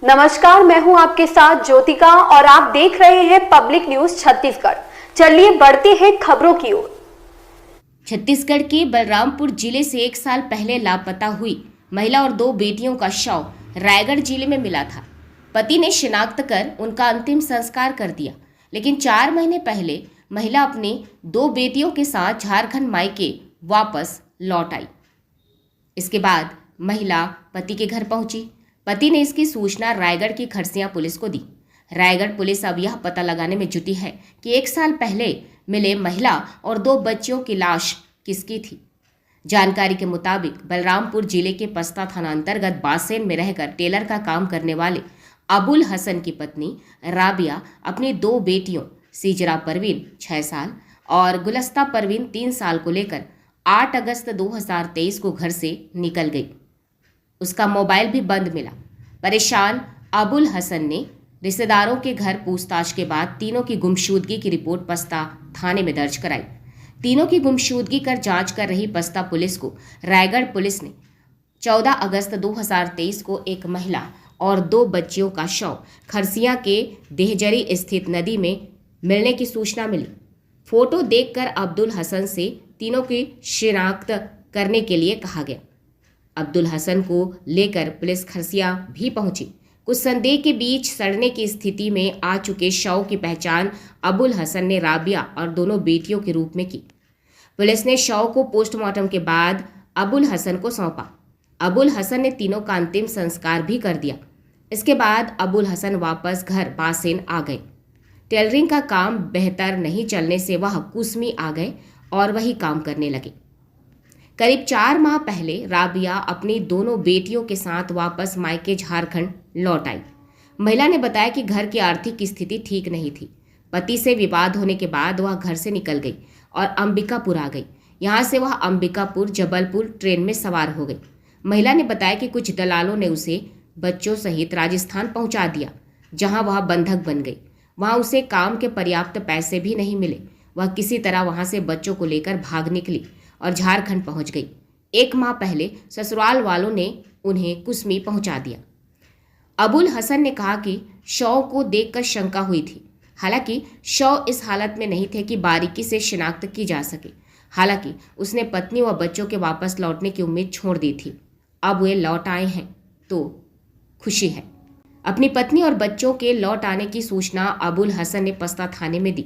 नमस्कार, मैं हूं आपके साथ ज्योतिका और आप देख रहे हैं पब्लिक न्यूज छत्तीसगढ़। चलिए बढ़ते हैं खबरों की ओर। छत्तीसगढ़ के बलरामपुर जिले से 1 साल पहले लापता हुई महिला और 2 बेटियों का शव रायगढ़ जिले में मिला था। पति ने शिनाख्त कर उनका अंतिम संस्कार कर दिया, लेकिन 4 महीने पहले महिला अपनी 2 बेटियों के साथ झारखंड मायके वापस लौट आई। इसके बाद महिला पति के घर पहुंची। पति ने इसकी सूचना रायगढ़ की खरसिया पुलिस को दी। रायगढ़ पुलिस अब यह पता लगाने में जुटी है कि 1 साल पहले मिले महिला और 2 बच्चियों की लाश किसकी थी। जानकारी के मुताबिक बलरामपुर जिले के पस्ता थाना अंतर्गत बासेन में रहकर टेलर का काम करने वाले अबुल हसन की पत्नी राबिया अपनी 2 बेटियों सीजरा परवीन 6 साल और गुलस्ता परवीन 3 साल को लेकर 8 अगस्त 2023 को घर से निकल गई। उसका मोबाइल भी बंद मिला। परेशान अबुल हसन ने रिश्तेदारों के घर पूछताछ के बाद तीनों की गुमशुदगी की रिपोर्ट पस्ता थाने में दर्ज कराई। तीनों की गुमशुदगी कर जांच कर रही पस्ता पुलिस को रायगढ़ पुलिस ने 14 अगस्त 2023 को एक महिला और 2 बच्चियों का शव खरसिया के देहजरी स्थित नदी में मिलने की सूचना मिली। फोटो देखकर अब्दुल हसन से तीनों की शिनाख्त करने के लिए कहा गया। अब्दुल हसन को लेकर पुलिस खरसिया भी पहुंची। कुछ संदेह के बीच सड़ने की स्थिति में आ चुके शव की पहचान अबुल हसन ने राबिया और दोनों बेटियों के रूप में की। पुलिस ने शव को पोस्टमार्टम के बाद अबुल हसन को सौंपा। अबुल हसन ने तीनों का अंतिम संस्कार भी कर दिया। इसके बाद अबुल हसन वापस घर बासेन आ गए। टेलरिंग का काम बेहतर नहीं चलने से वह कुसमी आ गए और वही काम करने लगे। करीब 4 माह पहले राबिया अपनी दोनों बेटियों के साथ वापस मायके झारखंड लौट आई। महिला ने बताया कि घर की आर्थिक स्थिति ठीक नहीं थी। पति से विवाद होने के बाद वह घर से निकल गई और अंबिकापुर आ गई। यहां से वह अंबिकापुर जबलपुर ट्रेन में सवार हो गई। महिला ने बताया कि कुछ दलालों ने उसे बच्चों सहित राजस्थान पहुंचा दिया, जहां वह बंधक बन गई। वहां उसे काम के पर्याप्त पैसे भी नहीं मिले। वह किसी तरह वहां से बच्चों को लेकर भाग निकली और झारखंड पहुंच गई। 1 माह पहले ससुराल वालों ने उन्हें कुसमी पहुंचा दिया। अबुल हसन ने कहा कि शव को देखकर शंका हुई थी। हालांकि शव इस हालत में नहीं थे कि बारीकी से शिनाख्त की जा सके। हालांकि उसने पत्नी व बच्चों के वापस लौटने की उम्मीद छोड़ दी थी। अब वे लौट आए हैं तो खुशी है। अपनी पत्नी और बच्चों के लौट आने की सूचना अबुल हसन ने पस्ता थाने में दी।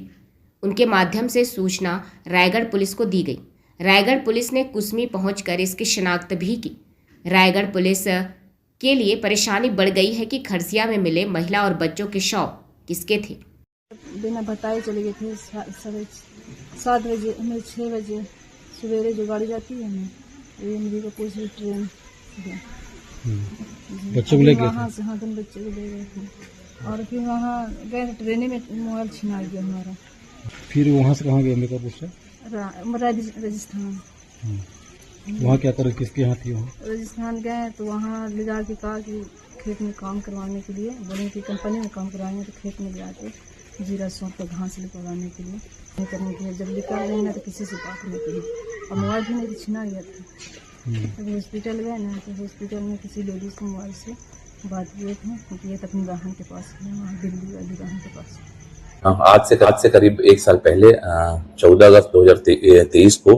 उनके माध्यम से सूचना रायगढ़ पुलिस को दी गई। रायगढ़ पुलिस ने कुसमी पहुंचकर इसकी शिनाख्त भी की। रायगढ़ पुलिस के लिए परेशानी बढ़ गई है कि खरसिया में मिले महिला और बच्चों के शव किसके थे। बिना बताए चले गए थे 7 बजे, 6 बजे सवेरे जो गाड़ी जाती है ना, ये मेरी को पूछी ट्रेन बच्चों को ले गए वहाँ से। हाँ, 2 बच्चे को ले गए थे और फिर वहाँ गए ट्रेन में मोबाइल छिना गया हमारा। फिर वहाँ से कहाँ गए अंबिकापुर से? राजस्थान। वहाँ क्या करो, किसके यहाँ थी? वहाँ राजस्थान गए तो वहाँ ले जा के कहा कि खेत में काम करवाने के लिए, बोले कि कंपनी में काम करवाएंगे तो खेत में ले जाके जीरा सौंप पर घास निकलवाने के लिए नहीं करने के लिए। जब निकल गए ना तो किसी से बात नहीं करी और मोबाइल भी नहीं तो छिना गया था। जब हॉस्पिटल गए ना तो हॉस्पिटल में किसी लेडीज से मोबाइल से बात किए थे क्योंकि ये तो अपनी बहन के पास है, वहाँ दिल्ली वाली बहन के पास। आज से करीब 1 साल पहले 14 अगस्त 2023 को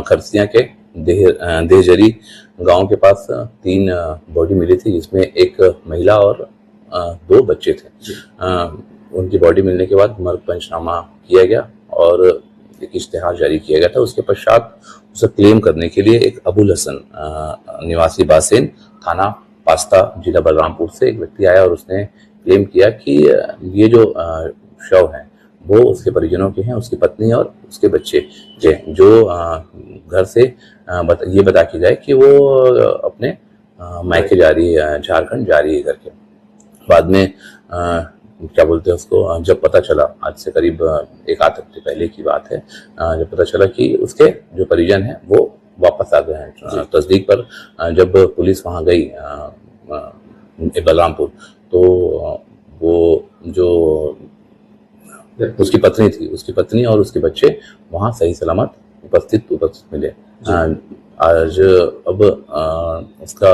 खरसिया के देहजरी गांव के पास 3 बॉडी मिली थी, जिसमें एक महिला और 2 बच्चे थे। उनकी बॉडी मिलने के बाद मर्ग पंचनामा किया गया और एक इश्तेहार जारी किया गया था। उसके पश्चात उसे क्लेम करने के लिए एक अबुल हसन निवासी बासेन थाना पास्ता जिला बलरामपुर से एक व्यक्ति आया और उसने क्लेम किया कि ये जो शव हैं वो उसके परिजनों के हैं, उसकी पत्नी और उसके बच्चे के, जो घर से ये बता के जाए कि वो अपने मायके जा रही है, झारखंड जा रही है करके। बाद में क्या बोलते हैं उसको, जब पता चला, आज से करीब 1 आध हफ्ते पहले की बात है, जब पता चला कि उसके जो परिजन हैं वो वापस आ गए हैं। तस्दीक पर जब पुलिस वहाँ गई बलरामपुर, तो वो जो उसकी पत्नी थी, उसकी पत्नी और उसके बच्चे वहाँ सही सलामत उपस्थित मिले। आज अब उसका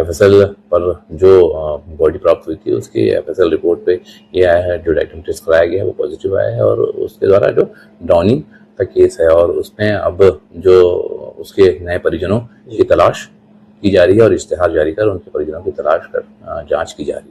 एफएसएल पर जो बॉडी प्राप्त हुई थी उसकी एफएसएल रिपोर्ट पे ये आया है, जो डाइटिंग टेस्ट कराया गया है वो पॉजिटिव आया है और उसके द्वारा जो ड्राउनिंग का केस है और उसमें अब जो उसके नए परिजनों की तलाश की जा रही है और इश्तेहार जारी कर उनके परिजनों की तलाश कर जांच की जा रही है।